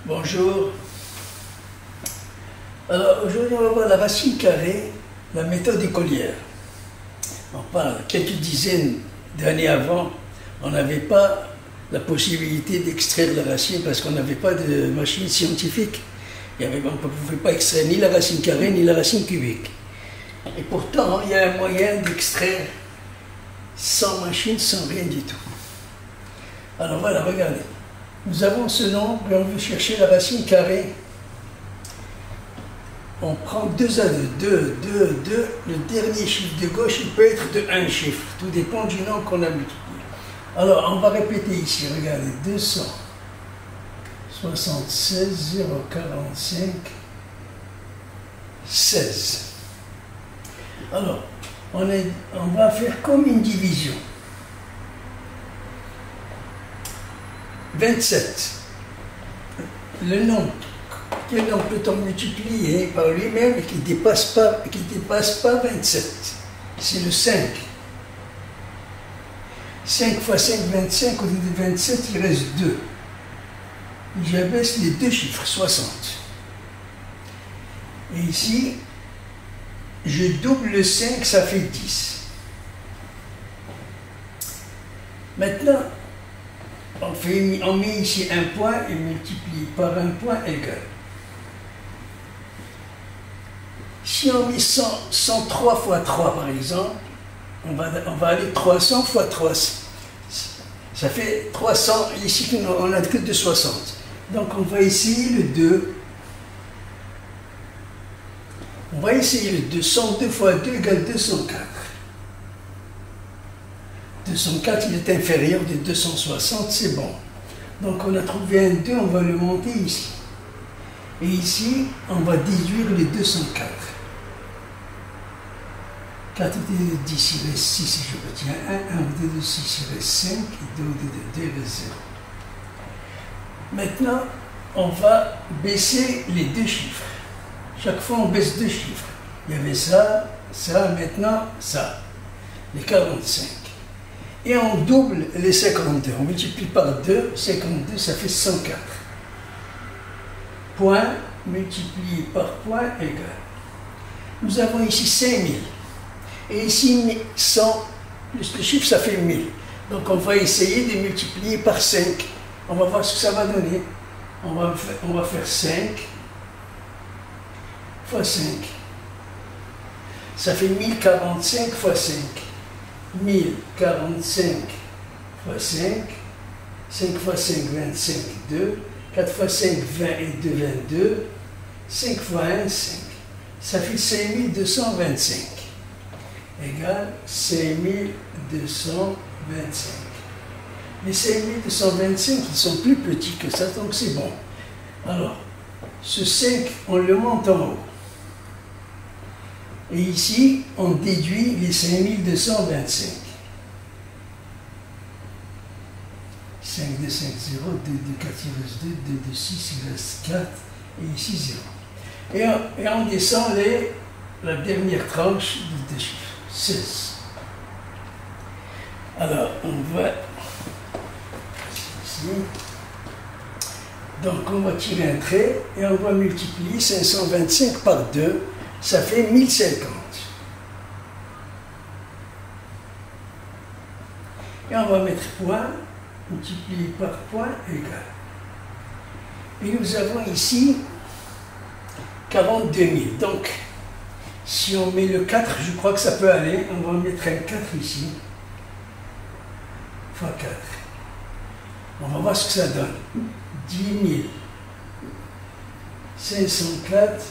Bonjour. Alors aujourd'hui on va voir la racine carrée, la méthode écolière. On parle quelques dizaines d'années avant, on n'avait pas la possibilité d'extraire la racine parce qu'on n'avait pas de machine scientifique. On ne pouvait pas extraire ni la racine carrée ni la racine cubique. Et pourtant il y a un moyen d'extraire sans machine, sans rien du tout. Alors voilà, regardez. Nous avons ce nombre et on veut chercher la racine carrée. On prend 2 à 2, 2, 2, 2. Le dernier chiffre de gauche, il peut être de un chiffre. Tout dépend du nombre qu'on a multiplié. Alors, on va répéter ici. Regardez, 276, 045, 16. Alors, on va faire comme une division. 27. Le nombre, quel nombre peut-on multiplier par lui-même et qui ne dépasse pas 27? C'est le 5. 5 fois 5, 25, au lieu de 27, il reste 2. J'abaisse les deux chiffres, 60. Et ici, je double le 5, ça fait 10. Maintenant, on met ici un point et multiplie par un point égal. Si on met 103 fois 3 par exemple, on va aller 300 fois 3. Ça fait 300, ici on n'a que de 60. Donc on va essayer le 2. On va essayer le 2. 102 fois 2 égale 204. 204, il est inférieur de 260, c'est bon. Donc on a trouvé un 2, on va le monter ici. Et ici, on va déduire les 204. 4 au lieu de 10, il reste 6, et je retiens 1. 1 au lieu de 6, il reste 5. Et 2 au lieu de 2, il reste 0. Maintenant, on va baisser les deux chiffres. Chaque fois, on baisse deux chiffres. Il y avait ça, ça, maintenant, ça. Les 45. Et on double les 52. On multiplie par 2. 52, ça fait 104. Point multiplié par point égal. Nous avons ici 5000. Et ici 100, plus le chiffre, ça fait 1000. Donc on va essayer de multiplier par 5. On va voir ce que ça va donner. On va faire 5 fois 5. Ça fait 1045 fois 5. 1045 fois 5. 5 fois 5, 25, 2. 4 fois 5, 20 et 2, 22. 5 fois 1, 5. Ça fait 5225. Égale 5225. Les 5225, ils sont plus petits que ça, donc c'est bon. Alors, ce 5, on le monte en haut. Et ici, on déduit les 5225. 5 de 5, 0, 2 de 4, il reste 2, 2 de 6, il reste 4, et ici 0. Et on descend la dernière tranche de deux chiffres. 16. Alors, on va ici. Donc, on va tirer un trait et on va multiplier 525 par 2. Ça fait 1050. Et on va mettre point, multiplié par point égal. Et nous avons ici 42 000. Donc, si on met le 4, je crois que ça peut aller. On va mettre un 4 ici. Fois 4. On va voir ce que ça donne. 10 504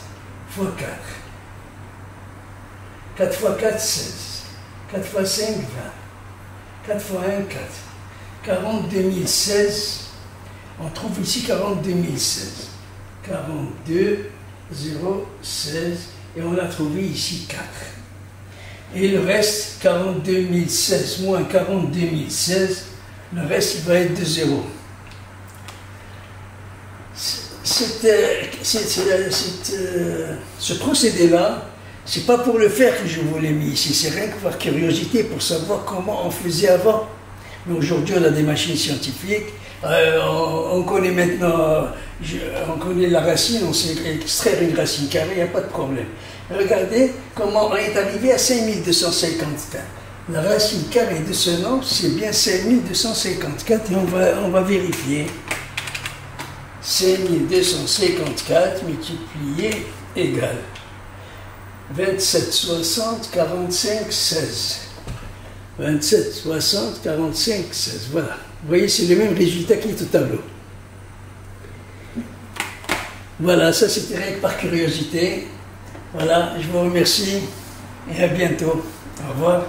fois 4. 4 fois 4, 16. 4 fois 5, 20. 4 fois 1, 4. 42 016. On trouve ici 42 016. 42 016. Et on a trouvé ici 4. Et le reste, 42 016 moins 42 016, le reste, il va être de 0. Ce procédé-là, c'est pas pour le faire que je vous l'ai mis ici, c'est rien que par curiosité, pour savoir comment on faisait avant. Mais aujourd'hui, on a des machines scientifiques, on connaît maintenant on connaît la racine, on sait extraire une racine carrée, il n'y a pas de problème. Regardez comment on est arrivé à 5254. La racine carrée de ce nombre, c'est bien 5254 et on va vérifier. 5254 multiplié égale 27, 60, 45, 16. 27, 60, 45, 16. Voilà. Vous voyez, c'est le même résultat qui est au tableau. Voilà, ça c'était rien que par curiosité. Voilà, je vous remercie et à bientôt. Au revoir.